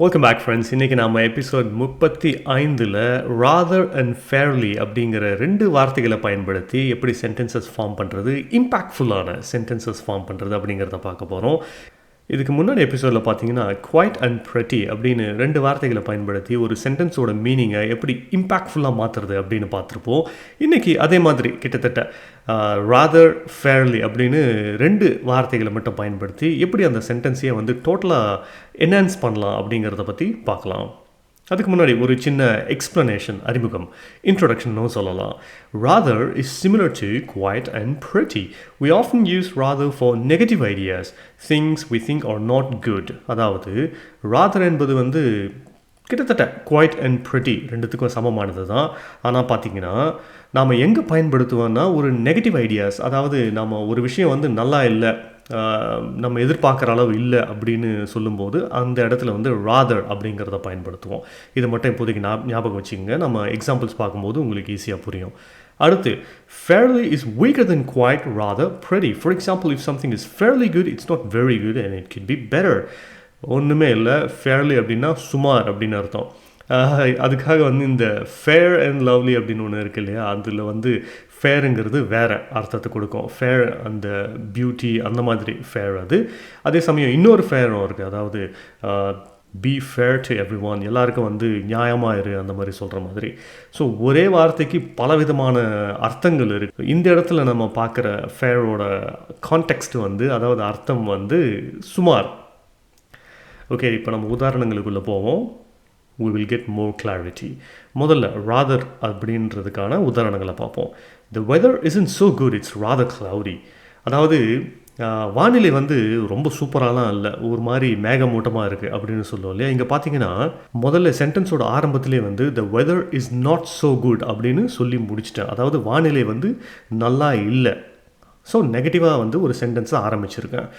Welcome back friends. இன்றைக்கி நம்ம episode 35ல் rather and fairly அப்படிங்கிற 2 வார்த்தைகளை பயன்படுத்தி எப்படி சென்டென்சஸ் ஃபார்ம் பண்ணுறது, இம்பேக்ட்ஃபுல்லான சென்டென்சஸ் ஃபார்ம் பண்ணுறது அப்படிங்கிறத பார்க்க போகிறோம். இதுக்கு முன்னாடி எபிசோடில் பார்த்தீங்கன்னா quite and pretty அப்படின்னு 2 வார்த்தைகளை பயன்படுத்தி ஒரு சென்டென்ஸோட மீனிங்கை எப்படி இம்பேக்ட்ஃபுல்லாக மாற்றுறது அப்படின்னு பார்த்துருப்போம். இன்றைக்கி அதே மாதிரி கிட்டத்தட்ட rather fairly அப்படின்னு 2 வார்த்தைகளை மட்டும் பயன்படுத்தி எப்படி அந்த சென்டென்ஸையை வந்து டோட்டலாக என்ஹான்ஸ் பண்ணலாம் அப்படிங்கிறத பற்றி பார்க்கலாம். அதுக்கு முன்னாடி ஒரு சின்ன எக்ஸ்ப்ளனேஷன், அறிமுகம், இன்ட்ரொடக்ஷனும் சொல்லலாம். Rather is similar to quite and pretty. We often use rather for negative ideas, things we think are not good. அதாவது rather என்பது வந்து கிட்டத்தட்ட quite and pretty ரெண்டுத்துக்கும் சமமானது தான். ஆனால் பார்த்தீங்கன்னா நாம் எங்கே பயன்படுத்துவோன்னா ஒரு நெகட்டிவ் ஐடியாஸ், அதாவது நம்ம ஒரு விஷயம் வந்து நல்லா இல்லை, நம்ம எதிர்பார்க்குற அளவு இல்லை அப்படின்னு சொல்லும்போது அந்த இடத்துல வந்து rather அப்படிங்கிறத பயன்படுத்துவோம். இதை மட்டும் இப்போதைக்கு ஞாபகம் வச்சுக்கோங்க. நம்ம எக்ஸாம்பிள்ஸ் பார்க்கும்போது உங்களுக்கு ஈஸியாக புரியும். அடுத்து, fairly is weaker than quite, rather pretty. For example, if something is fairly good, it's not very good and it could be better. ஒன்றுமே இல்லை, fairly அப்படின்னா சுமார் அப்படின்னு அர்த்தம். அதுக்காக வந்து இந்த ஃபேர் அண்ட் லவ்லி அப்படின்னு ஒன்று இருக்குது இல்லையா, அதில் வந்து ஃபேருங்கிறது வேறு அர்த்தத்தை கொடுக்கும். ஃபேர் அந்த பியூட்டி அந்த மாதிரி ஃபேர் அது. அதே சமயம் இன்னொரு ஃபேரும் இருக்குது, அதாவது be fair to everyone, எல்லாருக்கும் வந்து நியாயமாக இரு அந்த மாதிரி சொல்கிற மாதிரி. ஸோ ஒரே வார்த்தைக்கு பலவிதமான அர்த்தங்கள் இருக்குது. இந்த இடத்துல நம்ம பார்க்குற ஃபேரோட கான்டெக்ஸ்ட் வந்து, அதாவது அர்த்தம் வந்து சுமார். ஓகே, இப்போ நம்ம உதாரணங்களுக்குள்ளே போவோம். we will get more clarity. முதல்ல rather அப்படின்றதுக்கான உதாரணங்களை பார்ப்போம். The weather isn't so good, it's rather cloudy. அதாவது வானிலை வந்து ரொம்ப சூப்பராலாம் இல்லை, ஒரு மாதிரி மேகமூட்டமாக இருக்குது அப்படின்னு சொல்லுவோம் இல்லையா. இங்கே பார்த்தீங்கன்னா முதல்ல சென்டென்ஸோட ஆரம்பத்திலே வந்து the weather is not so good அப்படின்னு சொல்லி முடிச்சிட்டேன். அதாவது வானிலை வந்து நல்லா இல்லை. ஸோ நெகட்டிவாக வந்து ஒரு சென்டென்ஸை ஆரம்பிச்சிருக்கேன்.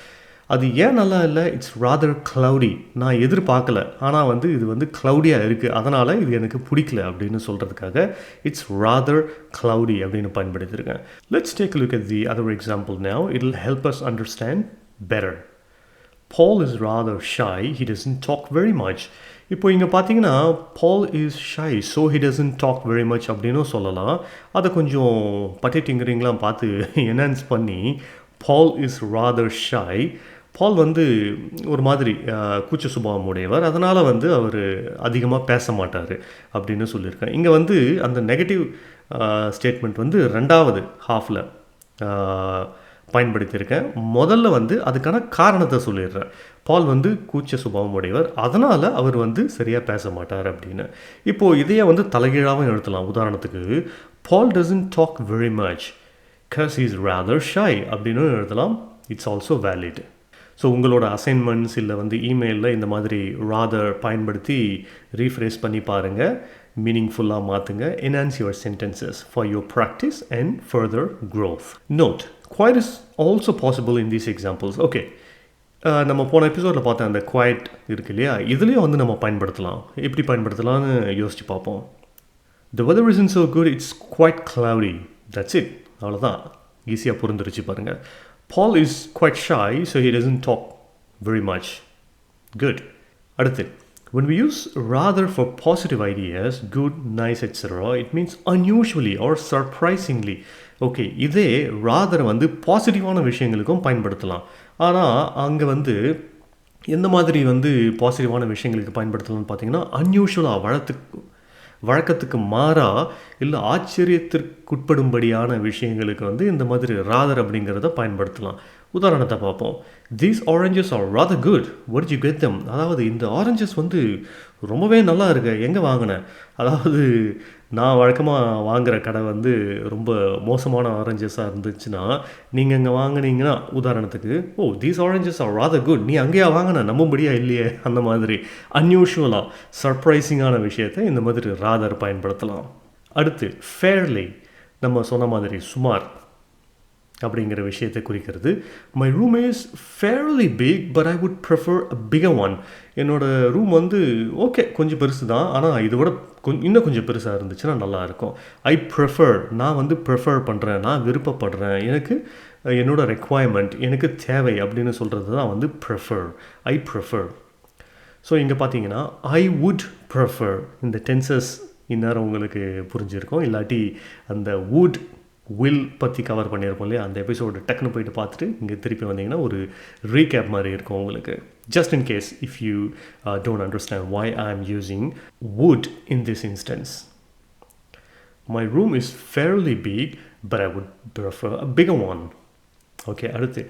அது ஏன் நல்லா இல்லை, இட்ஸ் rather cloudy, நான் எதிர்பார்க்கல, ஆனால் வந்து இது வந்து க்ளவுடியாக இருக்குது, அதனால் இது எனக்கு பிடிக்கல அப்படின்னு சொல்கிறதுக்காக இட்ஸ் rather cloudy அப்படின்னு பயன்படுத்தியிருக்கேன். Let's take a look at the other example now. It will help us understand better. Paul is rather shy, he doesn't talk very much. இப்போ இங்கே பார்த்தீங்கன்னா Paul is shy, so he doesn't talk very much அப்படின்னு சொல்லலாம். அதை கொஞ்சம் பட்டிட்டிங்கிறீங்களாம் பார்த்து enhance பண்ணி Paul is rather shy. பால் வந்து ஒரு மாதிரி கூச்ச சுபாவம் உடையவர், அதனால் வந்து அவர் அதிகமாக பேச மாட்டார் அப்படின்னு சொல்லியிருக்கேன். இங்கே வந்து அந்த நெகட்டிவ் ஸ்டேட்மெண்ட் வந்து 2வது ஹாஃபில் பயன்படுத்தியிருக்கேன். முதல்ல வந்து அதுக்கான காரணத்தை சொல்லிடுறேன். பால் வந்து கூச்ச சுபாவம் உடையவர், அதனால் அவர் வந்து சரியாக பேச மாட்டார் அப்படின்னு. இப்போது இதையே வந்து தலைகீழாகவும் எழுதலாம். உதாரணத்துக்கு, Paul doesn't talk very much because he is rather shy அப்படின்னு எழுதலாம். It's also valid. ஸோ உங்களோட அசைன்மெண்ட்ஸ் இல்லை வந்து இமெயிலில் இந்த மாதிரி rather பயன்படுத்தி ரீஃப்ரேஸ் பண்ணி பாருங்கள், மீனிங்ஃபுல்லாக மாற்றுங்க. enhance your sentences for your practice and further growth. Note, quite is also possible in these examples. Okay, நம்ம போன எபிசோடில் பார்த்தேன் அந்த quite இருக்கு இல்லையா, இதுலேயும் வந்து நம்ம பயன்படுத்தலாம். எப்படி பயன்படுத்தலாம்னு யோசித்து பார்ப்போம். The weather isn't so good, it's quite cloudy. That's it. அவ்வளோதான், ஈஸியாக புரிந்துருச்சு பாருங்கள். Paul is quite shy, so he doesn't talk very much. Good. அடுத்து, when we use rather for positive ideas, good, nice, etc., it means unusually or surprisingly. Okay, இதே rather வந்து பாசிட்டிவான விஷயங்களுக்கும் பயன்படுத்தலாம். ஆனால் அங்கே வந்து எந்த மாதிரி வந்து பாசிட்டிவான விஷயங்களுக்கு பயன்படுத்தலாம்னு பார்த்தீங்கன்னா, அன்யூஷுவலாக வழக்கத்துக்கு மாறா இல்லை ஆச்சரியத்திற்குட்படும்படியான விஷயங்களுக்கு வந்து இந்த மாதிரி rather அப்படிங்கிறத பயன்படுத்தலாம். உதாரணத்தை பார்ப்போம். These oranges are rather good. Where did you get them? அதாவது இந்த ஆரஞ்சஸ் வந்து ரொம்பவே நல்லா இருக்கு, எங்கே வாங்கினேன்? அதாவது நான் வழக்கமாக வாங்குகிற கடை வந்து ரொம்ப மோசமான ஆரஞ்சஸாக இருந்துச்சுன்னா நீங்கள் இங்கே வாங்கினீங்கன்னா, உதாரணத்துக்கு, oh these oranges are rather good, நீ அங்கேயா வாங்கின, நம்பும்படியா இல்லையே, அந்த மாதிரி அன்யூஷுவலாக சர்ப்ரைசிங்கான விஷயத்தை இந்த மாதிரி rather பயன்படுத்தலாம். அடுத்து, fairly நம்ம சொன்ன மாதிரி சுமார் அப்படிங்கிற விஷயத்தை குறிக்கிறது. My room is fairly big but I would prefer a bigger one. என்னோடய ரூம் வந்து ஓகே கொஞ்சம் பெருசு தான், ஆனால் இதை விட இன்னும் கொஞ்சம் பெருசாக இருந்துச்சுன்னா நல்லாயிருக்கும். ஐ ப்ரிஃபர், நான் வந்து ப்ரிஃபர் பண்ணுறேன், நான் விருப்பப்படுறேன், எனக்கு என்னோடய ரெக்வயர்மெண்ட், எனக்கு தேவை அப்படின்னு சொல்கிறது தான் வந்து ப்ரிஃபர். I prefer. ஸோ இங்கே பார்த்தீங்கன்னா ஐ வுட் ப்ரிஃபர் இந்த டென்சஸ் இந்நேரம் உங்களுக்கு புரிஞ்சிருக்கும். இல்லாட்டி அந்த வுட் வில் பற்றி கவர் பண்ணியிருப்போம் இல்லையா, அந்த எபிசோடு டக்குன்னு போயிட்டு பார்த்துட்டு இங்கே திருப்பி வந்தீங்கன்னா ஒரு ரீகேப் மாதிரி இருக்கும் உங்களுக்கு. Just in case if you don't understand why I'm using would in this instance. My room is fairly big, but I would prefer a bigger one. Okay, அடுத்து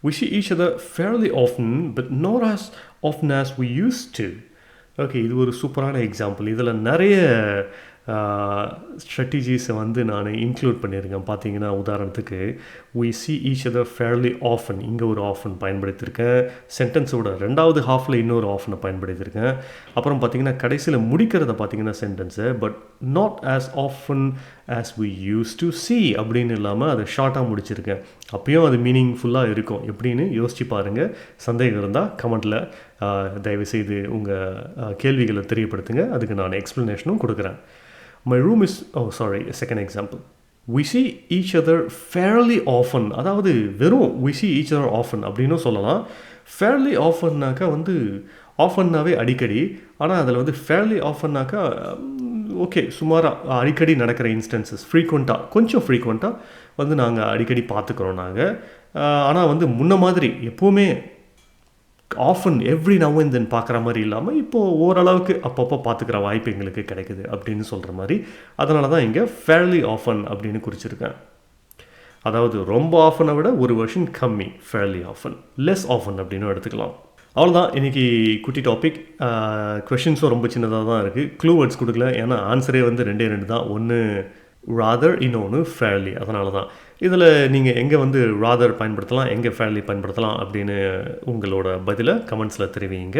we see each other fairly often, but not as often as we used to. Okay, இது ஒரு சூப்பரான example. இதில் நிறைய ஸ்ட்ராட்டஜிஸை வந்து நான் include பண்ணியிருக்கேன். பார்த்தீங்கன்னா உதாரணத்துக்கு we see each other fairly often, இங்கே ஒரு ஆஃபன் பயன்படுத்தியிருக்கேன். சென்டென்ஸோட ரெண்டாவது ஹாஃபில் இன்னொரு ஆஃபனை பயன்படுத்தியிருக்கேன். அப்புறம் பார்த்தீங்கன்னா கடைசியில் முடிக்கிறத பார்த்தீங்கன்னா சென்டென்ஸை but not as often as we used to see அப்படின்னு இல்லாமல் அதை ஷார்ட்டாக முடிச்சிருக்கேன். அப்பயும் அது மீனிங்ஃபுல்லாக இருக்கும். எப்படின்னு யோசிச்சு பாருங்கள். சந்தேகம் இருந்தால் கமெண்ட்டில் தயவுசெய்து உங்கள் கேள்விகளை தெரியப்படுத்துங்க. அதுக்கு நான் எக்ஸ்ப்ளனேஷனும் கொடுக்குறேன். My room is, second example. We see each other fairly often. அதாவது வெறும் we see each other often அப்படின்னு சொல்லலாம். fairly oftenனாக்கா வந்து ஆஃபன்னாவே அடிக்கடி, ஆனால் அதில் வந்து fairly oftenனாக்கா ஓகே சுமாராக அடிக்கடி நடக்கிற இன்ஸ்டன்சஸ், ஃப்ரீக்வெண்ட்டாக கொஞ்சம் ஃப்ரீக்வெண்ட்டாக வந்து நாங்கள் அடிக்கடி பார்த்துக்குறோம் நாங்கள். ஆனால் வந்து முன்ன மாதிரி எப்போவுமே often every now and then பார்க்குற மாதிரி இல்லாமல் இப்போது ஓரளவுக்கு அப்பப்போ பார்த்துக்கிற வாய்ப்பு எங்களுக்கு கிடைக்குது அப்படின்னு சொல்கிற மாதிரி. அதனால தான் இங்கே ஃபேர்லி ஆஃபன் அப்படின்னு குறிச்சிருக்கேன். அதாவது ரொம்ப ஆஃபனை விட ஒரு வெர்ஷன் கம்மி, ஃபேர்லி ஆஃபன், லெஸ் ஆஃபன் அப்படின்னு எடுத்துக்கலாம். அவ்வளோதான் இன்றைக்கி குட்டி டாபிக். கொஷின்ஸும் ரொம்ப சின்னதாக தான் இருக்குது. க்ளூ வேர்ட்ஸ் கொடுக்கல, ஏன்னா ஆன்சரே வந்து ரெண்டே தான். ஒன்று ராதர், இன்னொன்று ஃபேர்லி. அதனால தான் இதில் நீங்கள் எங்கே வந்து ராதர் பயன்படுத்தலாம், எங்கே ஃபேர்லி பயன்படுத்தலாம் அப்படின்னு உங்களோட பதிலை கமெண்ட்ஸில் தெரிவிங்க.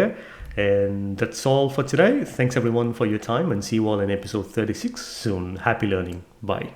And that's all for today. Thanks everyone for your time and see you all in episode 36 soon. Happy learning. Bye.